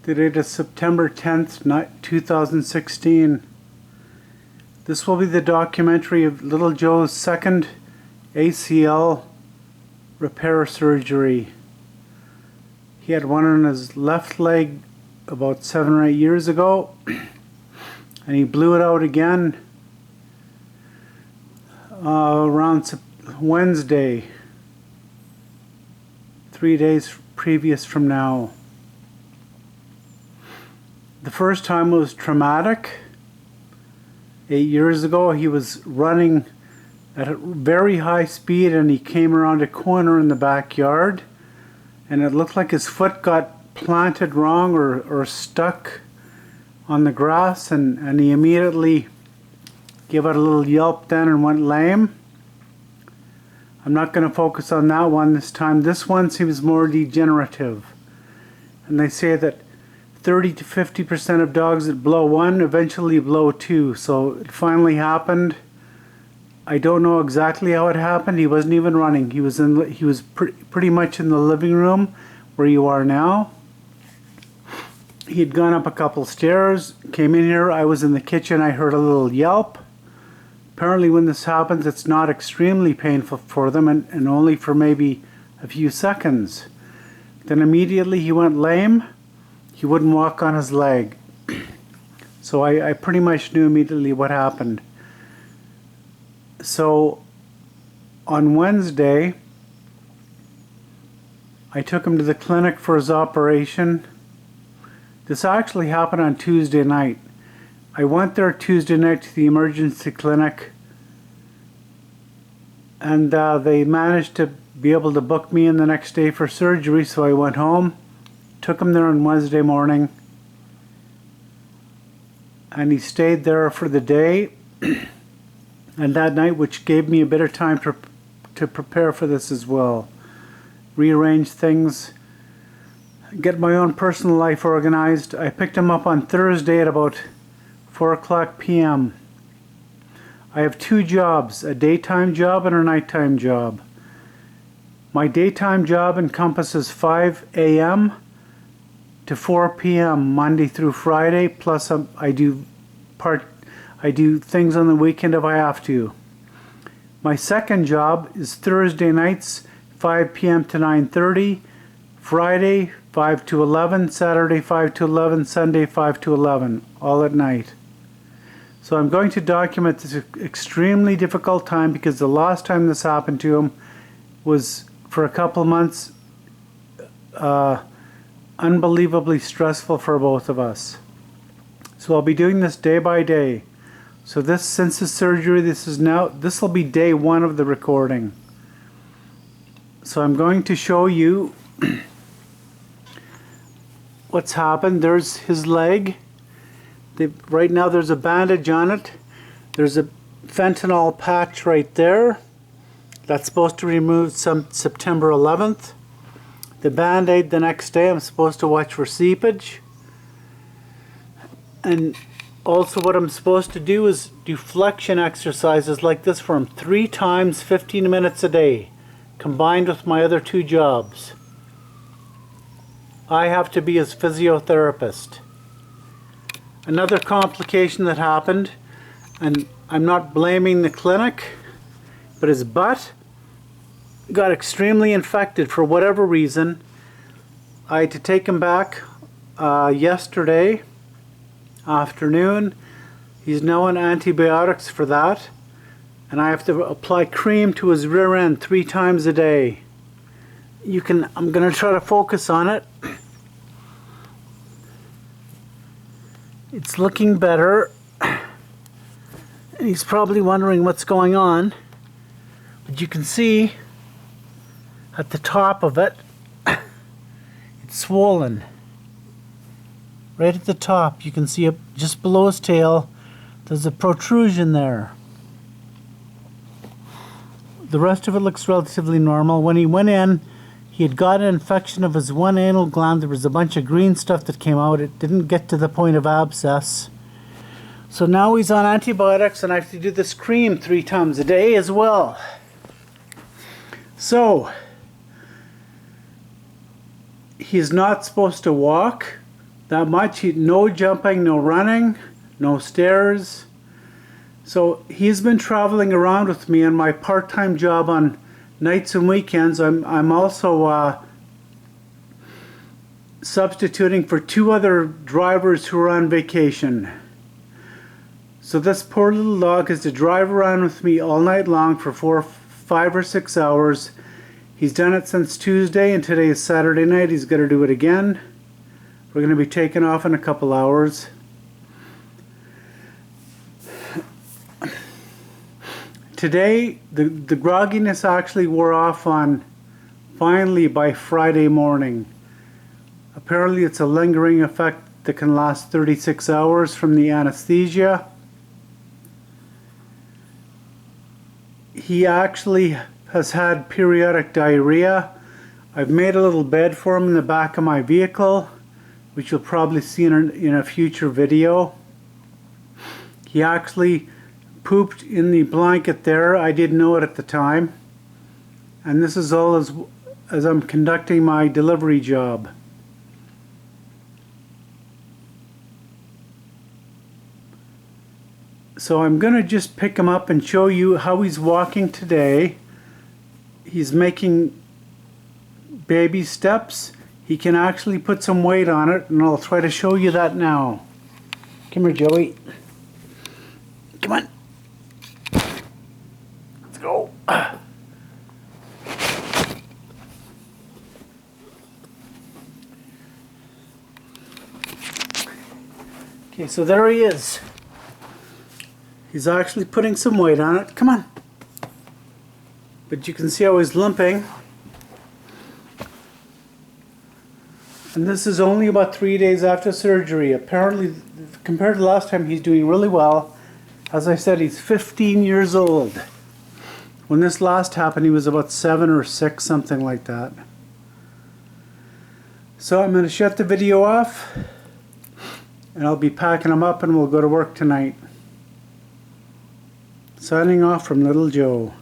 The date is September 10th, 2016. This will be the documentary of little Joe's second ACL repair surgery. He had one on his left leg about 7 or 8 years ago, and he blew it out again around Wednesday, 3 days previous from now. The first time was traumatic. 8 years ago, he was running at a very high speed and he came around a corner in the backyard, and it looked like his foot got planted wrong or stuck on the grass, and he immediately gave out a little yelp then and went lame. I'm not going to focus on that one this time. This one seems more degenerative. And they say that 30 to 50% of dogs that blow one eventually blow two. So it finally happened. I don't know exactly how it happened. He wasn't even running. He was pretty much in the living room where you are now. He had gone up a couple stairs, came in here. I was in the kitchen. I heard a little yelp. Apparently when this happens, it's not extremely painful for them, and only for maybe a few seconds. Then immediately he went lame. He wouldn't walk on his leg. So I pretty much knew immediately what happened. So on Wednesday, I took him to the clinic for his operation. This actually happened on Tuesday night. I went there Tuesday night to the emergency clinic, and they managed to be able to book me in the next day for surgery, so I went home. Took him there on Wednesday morning, and he stayed there for the day and that night, which gave me a bit of time to prepare for this as well. Rearrange things, get my own personal life organized. I picked him up on Thursday at about 4:00 p.m. I have two jobs, a daytime job and a nighttime job. My daytime job encompasses 5 a.m. to 4 p.m. Monday through Friday, plus I do things on the weekend if I have to. My second job is Thursday nights, 5 p.m. to 9:30, Friday 5 to 11, Saturday 5 to 11, Sunday 5 to 11, all at night. So I'm going to document this extremely difficult time, because the last time this happened to him was for a couple months, unbelievably stressful for both of us. So I'll be doing this day by day. So since the surgery, this will be day one of the recording. So I'm going to show you what's happened. There's his leg. Right now there's a bandage on it. There's a fentanyl patch right there. That's supposed to remove September 11th. The band-aid the next day, I'm supposed to watch for seepage. And also what I'm supposed to do is do flexion exercises like this for him 3 times 15 minutes a day, combined with my other 2 jobs. I have to be his physiotherapist. Another complication that happened, and I'm not blaming the clinic, but his butt got extremely infected for whatever reason. I had to take him back yesterday afternoon. He's now on antibiotics for that, and I have to apply cream to his rear end 3 times a day. I'm going to try to focus on it. It's looking better. He's probably wondering what's going on, but you can see at the top of it, it's swollen. Right at the top, you can see it just below his tail. There's a protrusion there. The rest of it looks relatively normal. When he went in, he had got an infection of his one anal gland. There was a bunch of green stuff that came out. It didn't get to the point of abscess. So now he's on antibiotics, and I have to do this cream 3 times a day as well. So, he is not supposed to walk that much. No jumping, no running, no stairs. So he's been traveling around with me on my part-time job on nights and weekends. I'm also substituting for 2 other drivers who are on vacation. So this poor little dog has to drive around with me all night long for 5 or 6 hours. He's done it since Tuesday, and today is Saturday night. He's going to do it again. We're going to be taking off in a couple hours. Today, the grogginess actually wore off on finally by Friday morning. Apparently it's a lingering effect that can last 36 hours from the anesthesia. He actually has had periodic diarrhea. I've made a little bed for him in the back of my vehicle, which you'll probably see in a future video. He actually pooped in the blanket there. I didn't know it at the time. And this is all as I'm conducting my delivery job. So I'm going to just pick him up and show you how he's walking today. He's making baby steps. He can actually put some weight on it, and I'll try to show you that now. Come here, Joey. Come on. Let's go. Okay, so there he is. He's actually putting some weight on it. Come on. But you can see how he's limping. And this is only about 3 days after surgery. Apparently, compared to last time, he's doing really well. As I said, he's 15 years old. When this last happened, he was about 7 or 6, something like that. So I'm going to shut the video off, and I'll be packing him up, and we'll go to work tonight. Signing off from Little Joe.